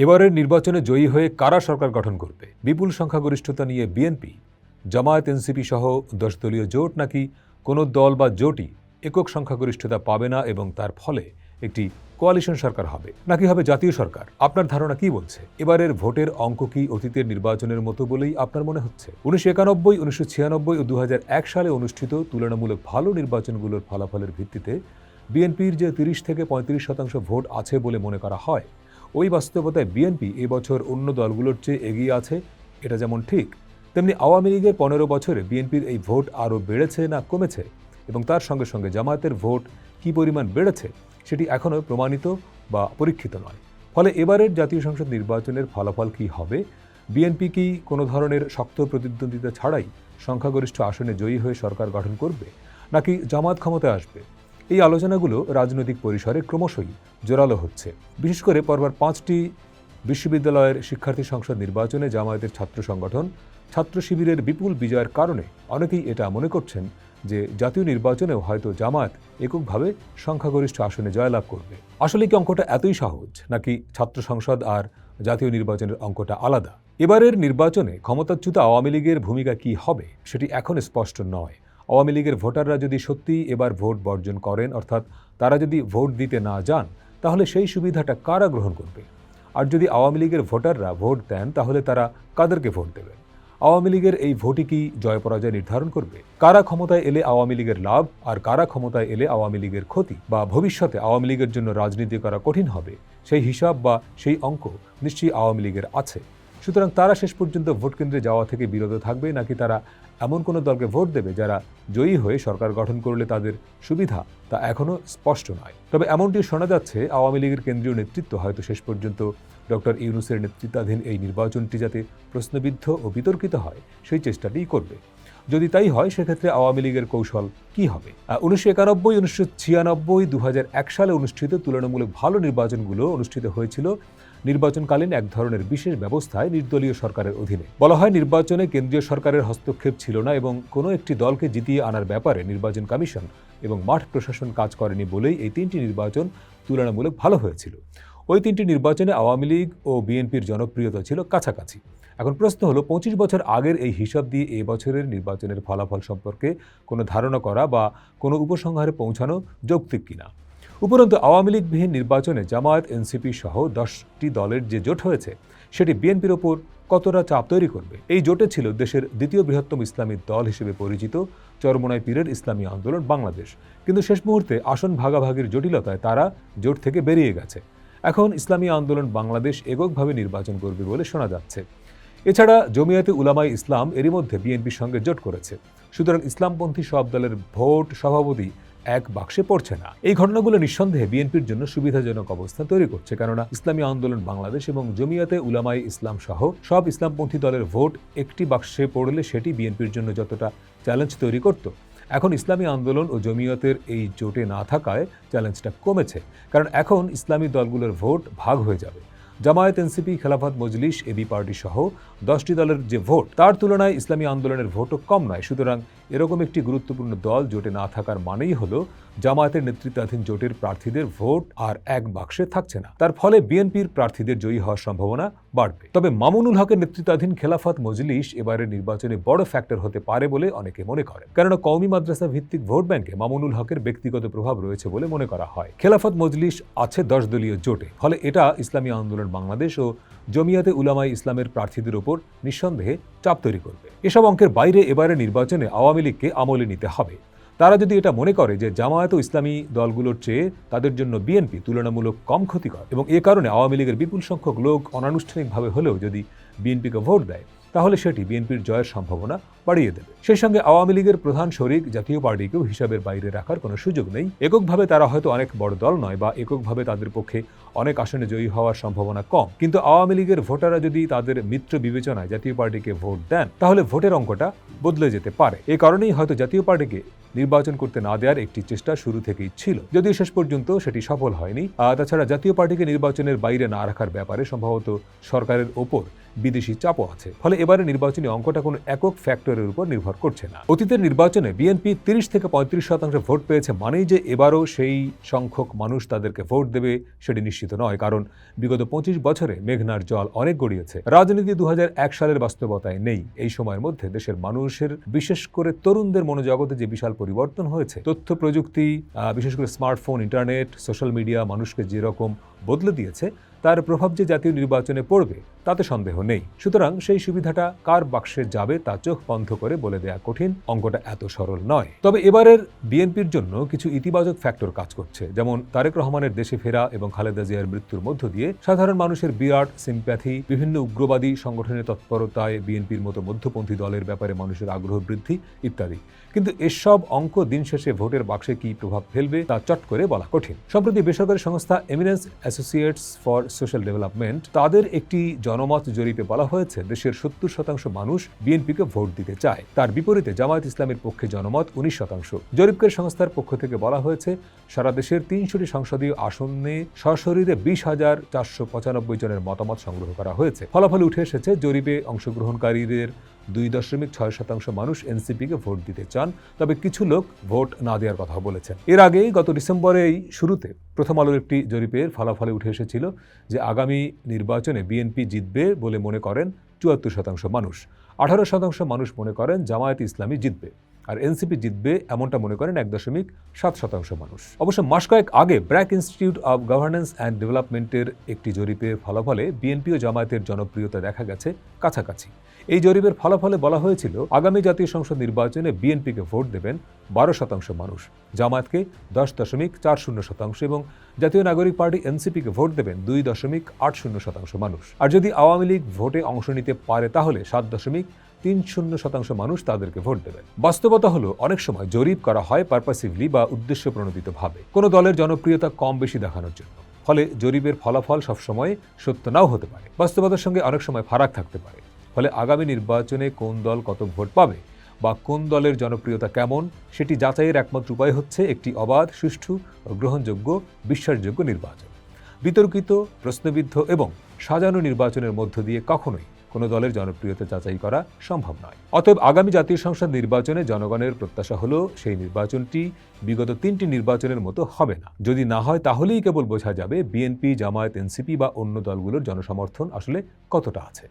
এবারের নির্বাচনে জয়ী হয়ে কারা সরকার গঠন করবে? বিপুল সংখ্যাগরিষ্ঠতা নিয়ে বিএনপি, জামায়াত, এনসিপি সহ 10 দলীয় জোট, নাকি কোনো দল বা জোটই একক সংখ্যাগরিষ্ঠতা পাবে না এবং তার ফলে একটি কোয়ালিশন সরকার হবে, নাকি হবে জাতীয় সরকার? আপনার ধারণা কি বলছে? এবারের ভোটের অঙ্ক কি অতীতের নির্বাচনের মতো বলেই আপনার মনে হচ্ছে? 1991, 1996 ও 2001 সালে অনুষ্ঠিত তুলনামূলক ভালো নির্বাচনগুলোর ফলাফলের ভিত্তিতে বিএনপির যে 30 থেকে 35% ভোট আছে বলে মনে করা হয়, ওই বাস্তবতায় বিএনপি এবছর অন্য দলগুলোর চেয়ে এগিয়ে আছে, এটা যেমন ঠিক, তেমনি আওয়ামী লীগের 15 বছরে বিএনপির এই ভোট আরও বেড়েছে না কমেছে, এবং তার সঙ্গে সঙ্গে জামায়াতের ভোট কী পরিমাণ বেড়েছে সেটি এখনও প্রমাণিত বা পরীক্ষিত নয়। ফলে এবারের জাতীয় সংসদ নির্বাচনের ফলাফল কী হবে? বিএনপি কি কোনো ধরনের শক্ত প্রতিদ্বন্দ্বিতা ছাড়াই সংখ্যাগরিষ্ঠ আসনে জয়ী হয়ে সরকার গঠন করবে, নাকি জামায়াত ক্ষমতায় আসবে? এই আলোচনাগুলো রাজনৈতিক পরিসরে ক্রমশই জোরালো হচ্ছে। বিশেষ করে পরপর 5টি বিশ্ববিদ্যালয়ের শিক্ষার্থী সংসদ নির্বাচনে জামায়াতের ছাত্র সংগঠন ছাত্র শিবিরের বিপুল বিজয়ের কারণে অনেকেই এটা মনে করছেন যে জাতীয় নির্বাচনেও হয়তো জামায়াত এককভাবে সংখ্যাগরিষ্ঠ আসনে জয়লাভ করবে। আসলে কি অঙ্কটা এতই সহজ, নাকি ছাত্র সংসদ আর জাতীয় নির্বাচনের অঙ্কটা আলাদা? এবারের নির্বাচনে ক্ষমতাচ্যুত আওয়ামী লীগের ভূমিকা কি হবে সেটি এখন স্পষ্ট নয়। আওয়ামী লীগের ভোটাররা যদি সত্যিই এবার ভোট বর্জন করেন, অর্থাৎ তারা যদি ভোট দিতে না যান, তাহলে সেই সুবিধাটা কারা গ্রহণ করবে? আর যদি আওয়ামী লীগের ভোটাররা ভোট দেন, তাহলে তারা কাদেরকে ভোট দেবেন? আওয়ামী লীগের এই ভোটই কি জয় পরাজয় নির্ধারণ করবে? কারা ক্ষমতায় এলে আওয়ামী লীগের লাভ আর কারা ক্ষমতায় এলে আওয়ামী লীগের ক্ষতি, বা ভবিষ্যতে আওয়ামী লীগের জন্য রাজনীতি করা কঠিন হবে, সেই হিসাব বা সেই অঙ্ক নিশ্চয়ই আওয়ামী লীগের আছে। সুতরাং তারা শেষ পর্যন্ত ভোট কেন্দ্রে যাওয়া থেকে বিরত থাকবে, নাকি তারা এমন কোনো দলকে ভোট দেবে যারা জয়ী হয়ে সরকার গঠন করলে তাদের সুবিধা, তা এখনও স্পষ্ট নয়। তবে এমনটি শোনা যাচ্ছে, আওয়ামী লীগের কেন্দ্রীয় নেতৃত্ব হয়তো শেষ পর্যন্ত ডক্টর ইউনূসের নেতৃত্বাধীন এই নির্বাচনটি যাতে প্রশ্নবিদ্ধ ও বিতর্কিত হয় সেই চেষ্টাটিই করবে। যদি তাই হয়, সেক্ষেত্রে আওয়ামী লীগের কৌশল কি হবে? 1991, 1996, 2001 সালে অনুষ্ঠিত তুলনামূলক ভালো নির্বাচনগুলো অনুষ্ঠিত হয়েছিল নির্বাচনকালীন এক ধরনের বিশেষ ব্যবস্থায় নির্দলীয় সরকারের অধীনে। বলা হয়, নির্বাচনে কেন্দ্রীয় সরকারের হস্তক্ষেপ ছিল না এবং কোনো একটি দলকে জিতিয়ে আনার ব্যাপারে নির্বাচন কমিশন এবং মাঠ প্রশাসন কাজ করেনি বলেই এই 3টি নির্বাচন তুলনামূলক ভালো হয়েছিল। ওই 3টি নির্বাচনে আওয়ামী লীগ ও বিএনপির জনপ্রিয়তা ছিল কাছাকাছি। এখন প্রশ্ন হলো, 25 বছর আগের এই হিসাব দিয়ে এ বছরের নির্বাচনের ফলাফল সম্পর্কে কোনো ধারণা করা বা কোনো উপসংহারে পৌঁছানো যৌক্তিক কিনা। উপরন্তু আওয়ামী লীগবিহীন নির্বাচনে জামায়াত, এনসিপি সহ 10টি দলের যে জোট হয়েছে সেটি বিএনপির ওপর কতটা চাপ তৈরি করবে? এই জোটে ছিল দেশের দ্বিতীয় বৃহত্তম ইসলামী দল হিসেবে পরিচিত চরমোনাই পীরের ইসলামী আন্দোলন বাংলাদেশ, কিন্তু শেষ মুহূর্তে আসন ভাগাভাগির জটিলতায় তারা জোট থেকে বেরিয়ে গেছে। এখন ইসলামী আন্দোলন বাংলাদেশ এককভাবে নির্বাচন করবে বলে শোনা যাচ্ছে। এছাড়া জমিয়াতে উলামায়ে ইসলাম এরই মধ্যে বিএনপির সঙ্গে জোট করেছে। সুতরাং ইসলামপন্থী সব দলের ভোট সভাপতি এক বাক্সে পড়ছে না। এই ঘটনাগুলো নিঃসন্দেহে বিএনপির জন্য সুবিধাজনক অবস্থান তৈরি করছে, কেননা ইসলামী আন্দোলন বাংলাদেশ এবং জমিয়াতে উলামায়ে ইসলাম সহ সব ইসলামপন্থী দলের ভোট একটি বাক্সে পড়লে সেটি বিএনপির জন্য যতটা চ্যালেঞ্জ তৈরি করত, এখন ইসলামী আন্দোলন ও জমিয়তের এই জোটে না থাকায় চ্যালেঞ্জটা কমেছে, কারণ এখন ইসলামী দলগুলোর ভোট ভাগ হয়ে যাবে। Jamaat, NCP, Khelafat Majlis, AB party সহ 10টি দলের যে ভোট, তার তুলনায় ইসলামী আন্দোলনের ভোটও কম নয়। সুতরাং এরকম একটি গুরুত্বপূর্ণ দল জোটে না থাকার মানেই হলো জামায়াতের নেতৃত্বাধীন জোটের প্রার্থীদের ভোট আর এক বাক্সে থাকছে না। তার ফলে বিএনপির প্রার্থীদের জয়ী হওয়ার সম্ভাবনা বাড়বে। তবে মামুনুল হকের নেতৃত্বাধীন খেলাফত মজলিস এবারের নির্বাচনে বড় ফ্যাক্টর হতে পারে বলে অনেকে মনে করেন, কেননা কওমি মাদ্রাসা ভিত্তিক ভোট ব্যাংকে মামুনুল হকের ব্যক্তিগত প্রভাব রয়েছে বলে মনে করা হয়। খেলাফত মজলিস আছে 10 দলীয় জোটে, ফলে এটা ইসলামী আন্দোলন বাংলাদেশ ও জমিয়াতে উলামায়ে ইসলামের প্রার্থীদের উপর নিঃসন্দেহে চাপ তৈরি করবে। এসব অঙ্কের বাইরে এবারের নির্বাচনে আওয়ামী লীগকে আমলে নিতে হবে। তারা যদি এটা মনে করে যে জামায়াত ও ইসলামী দলগুলোর চেয়ে তাদের জন্য বিএনপি তুলনামূলক কম ক্ষতিকর এবং এ কারণে আওয়ামী লীগের বিপুল সংখ্যক লোক অনানুষ্ঠানিকভাবে হলেও যদি বিএনপিকে ভোট দেয়, তাহলে সেটি বিএনপির জয়ের সম্ভাবনা বাড়িয়ে দেবে। সেই সঙ্গে আওয়ামী লীগের প্রধান শরিক জাতীয় পার্টিকেও হিসাবের বাইরে রাখার কোনো সুযোগ নেই। এককভাবে তারা হয়তো অনেক বড় দল নয় বা এককভাবে তাদের পক্ষে অনেক আসনে জয়ী হওয়ার সম্ভাবনা কম, কিন্তু আওয়ামী লীগের ভোটাররা যদি তাদের মিত্র বিবেচনায় জাতীয় পার্টিকে ভোট দেন, তাহলে ভোটের অঙ্কটা বদলে যেতে পারে। এই কারণেই হয়তো জাতীয় পার্টিকে নির্বাচন করতে না দেওয়ার একটি চেষ্টা শুরু থেকেই ছিল, যদিও শেষ পর্যন্ত সেটি সফল হয়নি। তাছাড়া জাতীয় পার্টিকে নির্বাচনের বাইরে না রাখার ব্যাপারে সম্ভবত সরকারের ওপর বিদেশি চাপও আছে। ফলে এবারে নির্বাচনী অঙ্কটা কোনো একক ফ্যাক্টরের উপর নির্ভর করছে না। অতীতের নির্বাচনে বিএনপি 30 থেকে 35% ভোট পেয়েছে মানেই যে এবারও সেই সংখ্যক মানুষ তাদেরকে ভোট দেবে সেটি নিশ্চিত নয়, কারণ বিগত 25 বছরে মেঘনার জল অনেক গড়িয়েছে। রাজনীতি 2001 সালের বাস্তবতায় নেই। এই সময়ের মধ্যে দেশের মানুষের, বিশেষ করে তরুণদের মনোজগতে যে বিশাল পরিবর্তন হয়েছে, তথ্য প্রযুক্তি, বিশেষ করে স্মার্টফোন, ইন্টারনেট, সোশ্যাল মিডিয়া মানুষকে যেরকম বদলে দিয়েছে, তার প্রভাব যে জাতীয় নির্বাচনে পড়বে তাতে সন্দেহ নেই। সুতরাং সেই সুবিধাটা কার বাক্সে যাবে তা চোখ বন্ধ করে বলে দেয়া কঠিন। অঙ্কটা এত সরল নয়। তবে এবারের বিএনপির জন্য কিছু ইতিবাচক ফ্যাক্টর কাজ করছে, যেমন তারেক রহমানের দেশে ফেরা এবং খালেদা জিয়ার মৃত্যুর মধ্য দিয়ে সাধারণ মানুষের বিরাট সিম্প্যাথি, বিভিন্ন উগ্রবাদী সংগঠনের তৎপরতায় বিএনপির মতো মধ্যপন্থী দলের ব্যাপারে মানুষের আগ্রহ বৃদ্ধি ইত্যাদি। কিন্তু এসব অঙ্ক দিন শেষে ভোটের বাক্সে কি প্রভাব ফেলবে তা চট করে বলা কঠিন। সম্প্রতি বেসরকারি সংস্থা eminence associates for social development তাদের একটি জনমত জরিপে বলা হয়েছে দেশের 70% মানুষ বিএনপিকে ভোট দিতে চায়। তার বিপরীতে জামায়াত ইসলামের পক্ষে জনমত 19%। জরিপকারী সংস্থার পক্ষ থেকে বলা হয়েছে সারা দেশের 300টি সংসদীয় আসনে সশরীরে 20,495 জনের মতামত সংগ্রহ করা হয়েছে। ফলাফলে উঠে এসেছে জরিপে অংশগ্রহণকারীদের 2.6% মানুষ এনসিপিকে ভোট দিতে চান, তবে কিছু লোক ভোট না দেওয়ার কথা বলেছেন। এর আগেই গত ডিসেম্বরের শুরুতে প্রথম আলোর একটি জরিপের ফলাফলে উঠে এসেছিল যে আগামী নির্বাচনে বিএনপি জিতবে বলে মনে করেন 74% মানুষ। 18% মানুষ মনে করেন জামায়াত ইসলামী জিতবে, আর এনসিপি জিতবে এমনটা মনে করেন 1.7% মানুষ। অবশ্য মাস কয়েক আগে BRAC institute of governance and ডেভেলপমেন্টের একটি জরিপের ফলাফলে বিএনপি ও জামায়াতের জনপ্রিয়তা দেখা গেছে কাছাকাছি। এই জরিপের ফলাফলে বলা হয়েছিল আগামী জাতীয় সংসদ নির্বাচনে বিএনপিকে ভোট দেবেন 12% মানুষ, জামায়াতকে 10.40% এবং জাতীয় নাগরিক পার্টি এনসিপিকে ভোট দেবেন 2.80% মানুষ। আর যদি আওয়ামী লীগ ভোটে অংশ নিতে পারে তাহলে 7.30% মানুষ তাদেরকে ভোট দেবেন। বাস্তবতা হলো অনেক সময় জরিপ করা হয় পারপাসিভলি বা উদ্দেশ্য প্রণোদিতভাবে, কোনো দলের জনপ্রিয়তা কম বেশি দেখানোর জন্য। ফলে জরিপের ফলাফল সবসময় সত্য নাও হতে পারে, বাস্তবতার সঙ্গে অনেক সময় ফারাক থাকতে পারে। ফলে আগামী নির্বাচনে কোন দল কত ভোট পাবে বা কোন দলের জনপ্রিয়তা কেমন সেটি যাচাইয়ের একমাত্র উপায় হচ্ছে একটি অবাধ, সুষ্ঠু ও গ্রহণযোগ্য, বিশ্বাসযোগ্য নির্বাচন। বিতর্কিত, প্রশ্নবিদ্ধ এবং সাজানো নির্বাচনের মধ্য দিয়ে কখনোই কোনো দলের জনপ্রিয়তা যাচাই করা সম্ভব নয়। অতএব আগামী জাতীয় সংসদ নির্বাচনে জনগণের প্রত্যাশা হলো সেই নির্বাচনটি বিগত 3টি নির্বাচনের মতো হবে না। যদি না হয় তাহলেই কেবল বোঝা যাবে বিএনপি, জামায়াত, এনসিপি বা অন্য দলগুলোর জনসমর্থন আসলে কতটা আছে।